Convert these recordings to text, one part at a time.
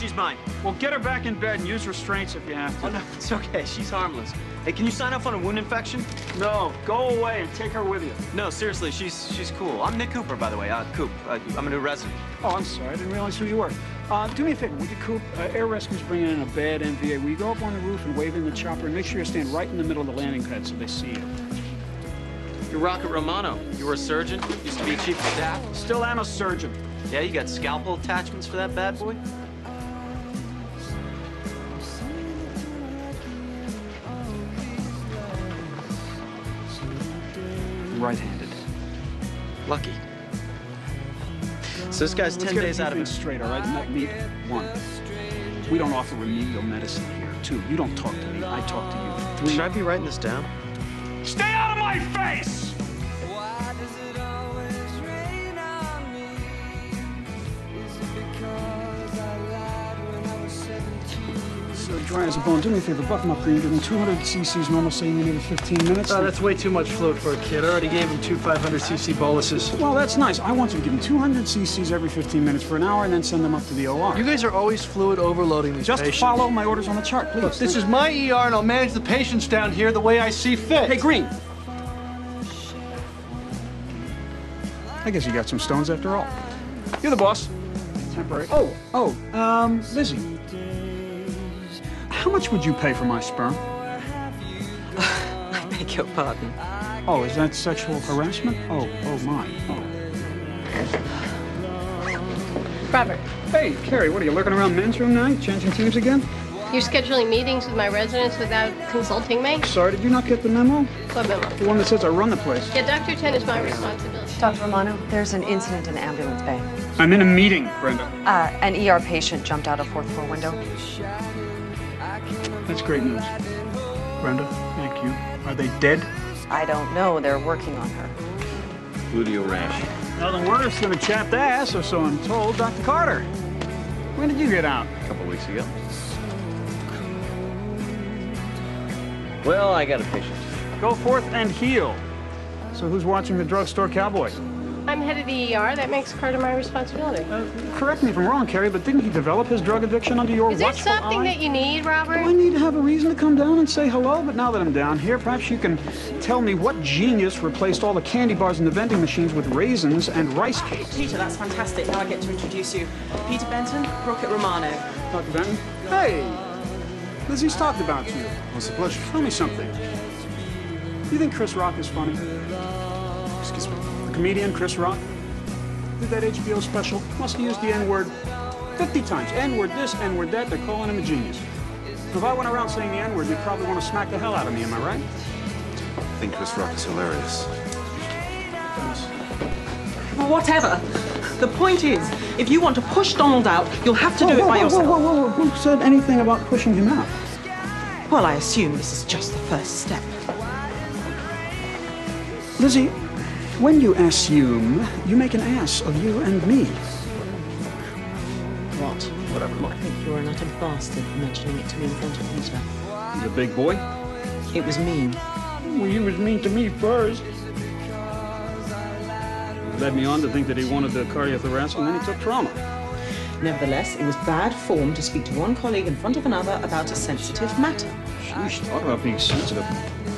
she's mine. Well, get her back in bed and use restraints if you have to. Oh, no, it's okay. She's harmless. Hey, can you sign off on a wound infection? No, go away and take her with you. No, seriously, she's cool. I'm Nick Cooper, by the way. Coop. I'm a new resident. Oh, I'm sorry. I didn't realize who you were. Do me a favor, would you, Coop? Air Rescue's bringing in a bad NVA. Will you go up on the roof and wave in the chopper and make sure you stand right in the middle of the landing pad so they see you? You're Rocket Romano. You were a surgeon? Used to be chief of staff? Still am a surgeon. Yeah, you got scalpel attachments for that bad boy? Right-handed. Lucky. So this guy's 10 days out of it. Straight, all right? Not me. 1. We don't offer remedial medicine here. 2. You don't talk to me. I talk to you. 3. Should I be writing this down? Stay out of my face! So dry as a bone. Do me a favor, buff him up, Greene. Give him 200 cc's normal, saying you need 15 minutes. That's way too much fluid for a kid. I already gave him 2 500 cc boluses. Well, that's nice. I want you to give him 200 cc's every 15 minutes for an hour and then send them up to the OR. You guys are always fluid overloading these patients. Just follow my orders on the chart, please. Look, this is my ER, and I'll manage the patients down here the way I see fit. Hey, Greene. I guess you got some stones after all. You're the boss. Temporary. Lizzie. How much would you pay for my sperm? I beg your pardon. Oh, is that sexual harassment? Oh my. Oh. Robert, Hey, Carrie, what are you lurking around men's room now? You changing teams again? you're scheduling meetings with my residents without consulting me? Sorry, did you not get the memo? What memo? The one that says I run the place. Yeah, Dr. 10 is my responsibility. Dr. Romano, there's an incident in ambulance bay. I'm in a meeting, Brenda. An ER patient jumped out a 4th floor window. That's great news. Brenda, thank you. Are they dead? I don't know. They're working on her. Gluteal rash. Nothing worse than a chapped ass, or so I'm told. Dr. Carter, when did you get out? A couple weeks ago. Well, I got a patient. Go forth and heal. So who's watching the drugstore cowboy? I'm head of the ER. That makes Carter my responsibility. Correct me if I'm wrong, Carrie, but didn't he develop his drug addiction under your Is there watchful something eye? that you need, Robert? Do I need to have a reason to come down and say hello? But now that I'm down here, perhaps you can tell me what genius replaced all the candy bars in the vending machines with raisins and rice cakes. Peter, that's fantastic. Now I get to introduce you. Peter Benton, Rocket Romano. Dr. Benton? Hey! Lizzie's talked about you. What's the pleasure? Tell me something. You think Chris Rock is funny? Excuse me. The comedian Chris Rock? Did that HBO special? Must have used the N-word 50 times. N-word this, N-word that. They're calling him a genius. If I went around saying the N-word, you'd probably want to smack the hell out of me, am I right? I think Chris Rock is hilarious. Well, whatever. The point is, if you want to push Donald out, you'll have to do it by yourself. Whoa. Who said anything about pushing him out? Well, I assume this is just the first step. Lizzie, when you assume, you make an ass of you and me. What? Whatever, look. I think you're an utter bastard for mentioning it to me in front of Peter. He's a big boy. It was mean. Well, he was mean to me first. Led me on to think that he wanted the cardiothoracic, and then he took trauma. Nevertheless, it was bad form to speak to one colleague in front of another about a sensitive matter. Sheesh, talk about being sensitive.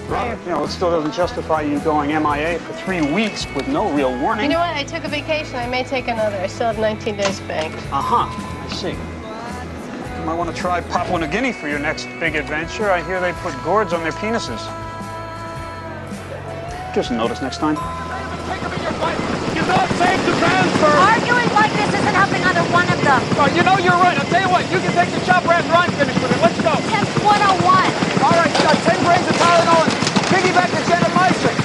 Right. You know, it still doesn't justify you going MIA for 3 weeks with no real warning. You know what? I took a vacation. I may take another. I still have 19 days banked. I see. You might want to try Papua New Guinea for your next big adventure. I hear they put gourds on their penises. Give us a notice next time. You're not safe to transfer! Arguing like this isn't helping either one of them. Oh, you know you're right. I'll tell you what. You can take the chopper after I'm finished with it. Let's go. Temp 101. All right, you got 10 grains of Tylenol and piggyback to gentamicin.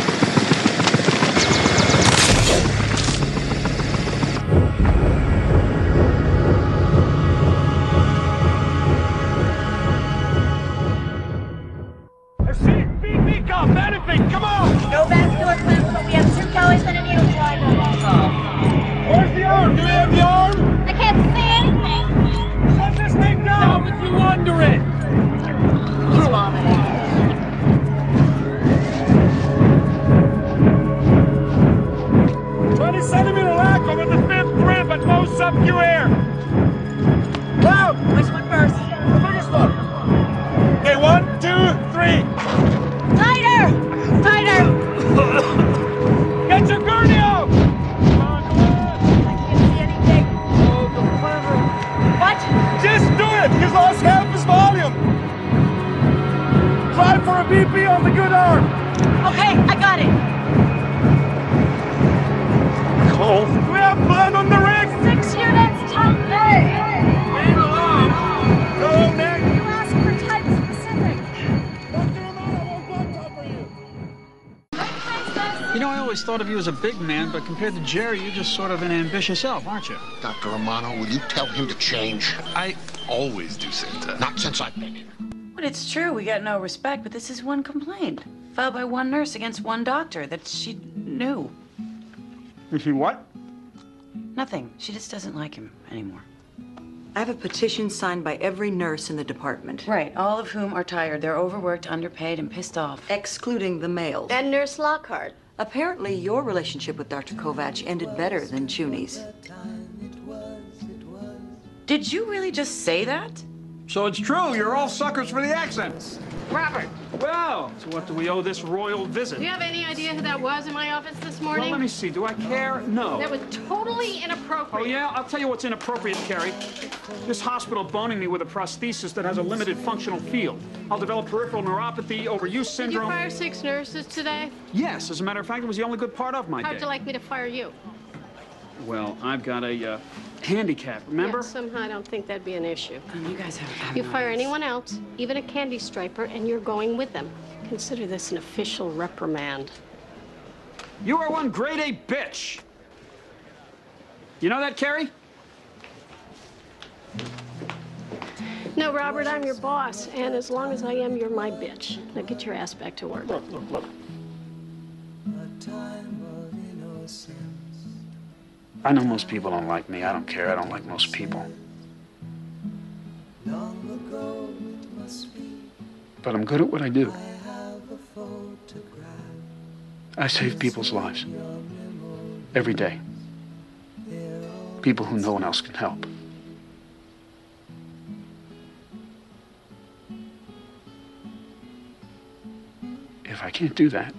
Come on! No vascular clamps, but we have 2 Kellys and a needle slide. Where's the arm? Do we have the arm? I can't see anything. Let this thing go! Down with you under it! Kilometers. 20-centimeter lac over the 5th rib, but no sub-Q air. Loud! good arm! Okay, I got it. Cole. We have blood on the rig! 6 units, type A. Man along! Go, Nick! You asked for type specific. Dr. Romano won't blood cover you! You know, I always thought of you as a big man, but compared to Jerry, you're just sort of an ambitious elf, aren't you? Dr. Romano, will you tell him to change? I always do, Santa. Not since I've been here. But it's true, we got no respect, but this is one complaint. Filed by one nurse against one doctor that she knew. What? Nothing. She just doesn't like him anymore. I have a petition signed by every nurse in the department. Right, all of whom are tired. They're overworked, underpaid, and pissed off. Excluding the males. And Nurse Lockhart. Apparently, your relationship with Dr. Kovac ended better than Chuni's. Did you really just say that? So it's true, you're all suckers for the accents. Robert, Well, so what do we owe this royal visit? do you have any idea who that was in my office this Well, morning? let me see. Do I care? No. That was totally inappropriate. Oh, yeah? I'll tell you what's inappropriate, Carrie. This hospital boning me with a prosthesis that has a limited functional field. I'll develop peripheral neuropathy, overuse Did you syndrome. fire 6 nurses today? Yes, as a matter of fact, it was the only good part of my How'd day. you like me to fire you? Well, I've got a handicap, remember? Yeah, somehow I don't think that'd be an issue. You guys have You no fire idea. anyone else, even a candy striper, and you're going with them. Consider this an official reprimand. You are one grade A bitch. You know that, Carrie? No, Robert, I'm your boss, and as long as I am, you're my bitch. Now get your ass back to work. Look. I know most people don't like me. I don't care. I don't like most people. But I'm good at what I do. I save people's lives. Every day. People who no one else can help. If I can't do that,